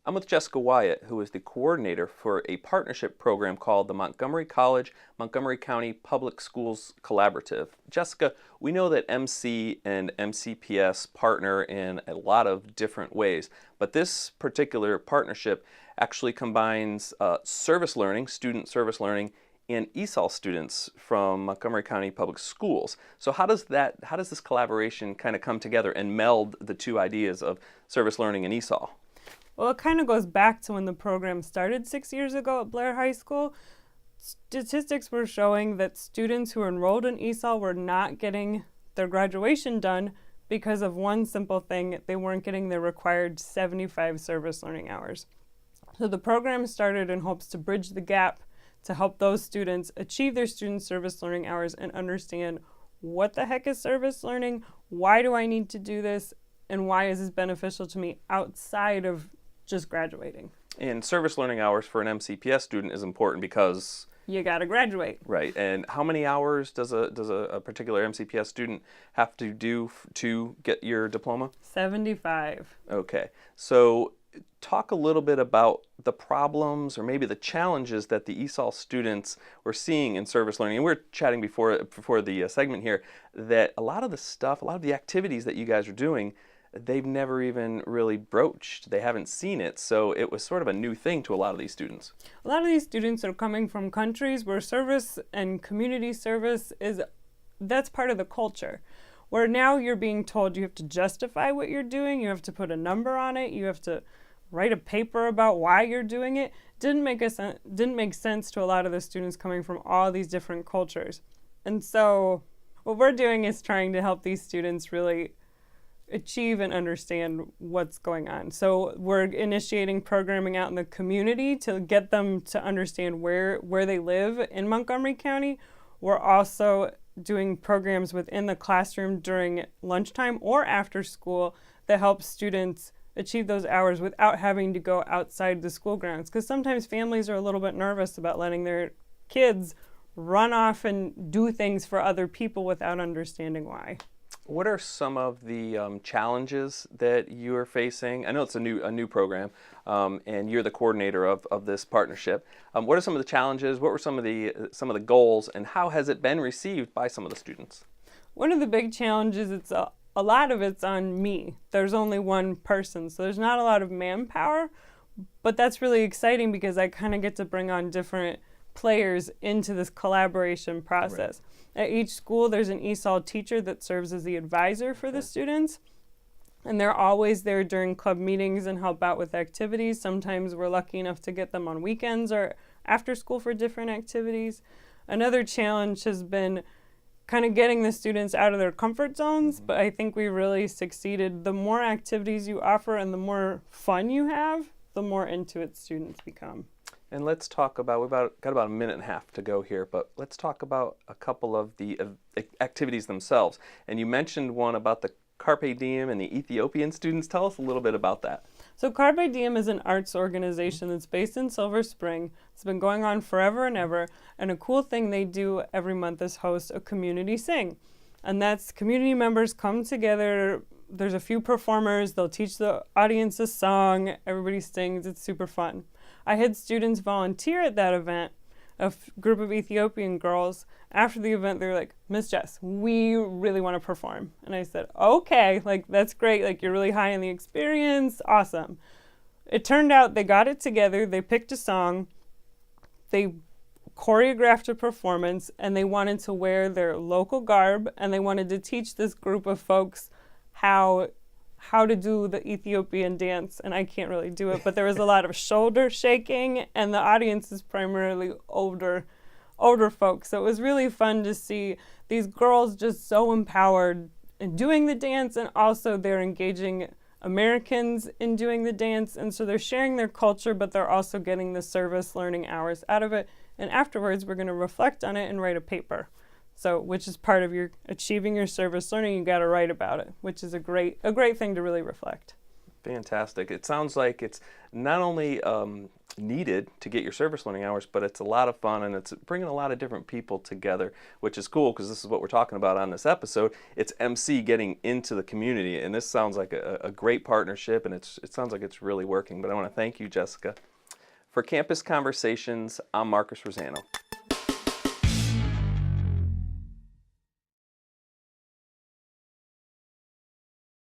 I'm with Jessica Wyatt, who is the coordinator for a partnership program called the Montgomery College, Montgomery County Public Schools Collaborative. Jessica, we know that MC and MCPS partner in a lot of different ways, but this particular partnership actually combines service learning, student service learning, and ESOL students from Montgomery County Public Schools. So how does this collaboration kind of come together and meld the two ideas of service learning and ESOL? Well, it kind of goes back to when the program started 6 years ago at Blair High School. Statistics were showing that students who were enrolled in ESOL were not getting their graduation done because of one simple thing: they weren't getting their required 75 service learning hours. So the program started in hopes to bridge the gap to help those students achieve their student service learning hours and understand what the heck is service learning, why do I need to do this, and why is this beneficial to me outside of just graduating. And service learning hours for an MCPS student is important because you got to graduate. Right. And how many hours does a particular MCPS student have to do to get your diploma? 75. Okay. So talk a little bit about the problems or maybe the challenges that the ESOL students were seeing in service learning. And we were chatting before the segment here that a lot of the stuff, a lot of the activities that you guys are doing, they've never even really broached. They haven't seen it. So it was sort of a new thing to a lot of these students. A lot of these students are coming from countries where service and community service that's part of the culture. Where now you're being told you have to justify what you're doing, you have to put a number on it, you have to write a paper about why you're doing it. Didn't make sense to a lot of the students coming from all these different cultures. And so what we're doing is trying to help these students really achieve and understand what's going on. So we're initiating programming out in the community to get them to understand where they live in Montgomery County. We're also doing programs within the classroom during lunchtime or after school that help students achieve those hours without having to go outside the school grounds. Because sometimes families are a little bit nervous about letting their kids run off and do things for other people without understanding why. What are some of the challenges that you are facing? I know it's a new program, and you're the coordinator of this partnership. What are some of the challenges? What were some of the goals, and how has it been received by some of the students? One of the big challenges, a lot of it's on me. There's only one person, so there's not a lot of manpower, but that's really exciting because I kind of get to bring on different players into this collaboration process. Right. At each school, there's an ESOL teacher that serves as the advisor for the students, and they're always there during club meetings and help out with activities. Sometimes we're lucky enough to get them on weekends or after school for different activities. Another challenge has been kind of getting the students out of their comfort zones, but I think we really succeeded. The more activities you offer and the more fun you have, the more into it students become. And let's talk about, we've got about a minute and a half to go here, but let's talk about a couple of the activities themselves. And you mentioned one about the Carpe Diem and the Ethiopian students. Tell us a little bit about that. So Carpe Diem is an arts organization that's based in Silver Spring. It's been going on forever and ever. And a cool thing they do every month is host a community sing. And that's community members come together. There's a few performers. They'll teach the audience a song. Everybody sings. It's super fun. I had students volunteer at that event, group of Ethiopian girls. After the event, they were like, "Miss Jess, we really want to perform." And I said, "Okay, that's great. You're really high in the experience. Awesome." It turned out they got it together. They picked a song. They choreographed a performance, and they wanted to wear their local garb, and they wanted to teach this group of folks how to do the Ethiopian dance, and I can't really do it, but there was a lot of shoulder shaking, and the audience is primarily older folks. So it was really fun to see these girls just so empowered in doing the dance, and also they're engaging Americans in doing the dance, and so they're sharing their culture, but they're also getting the service learning hours out of it. And afterwards, we're going to reflect on it and write a paper. So, which is part of your achieving your service learning, you got to write about it, which is a great thing to really reflect. Fantastic. It sounds like it's not only needed to get your service learning hours, but it's a lot of fun and it's bringing a lot of different people together, which is cool because this is what we're talking about on this episode. It's MC getting into the community, and this sounds like a great partnership, and it sounds like it's really working. But I want to thank you, Jessica. For Campus Conversations, I'm Marcus Rosano.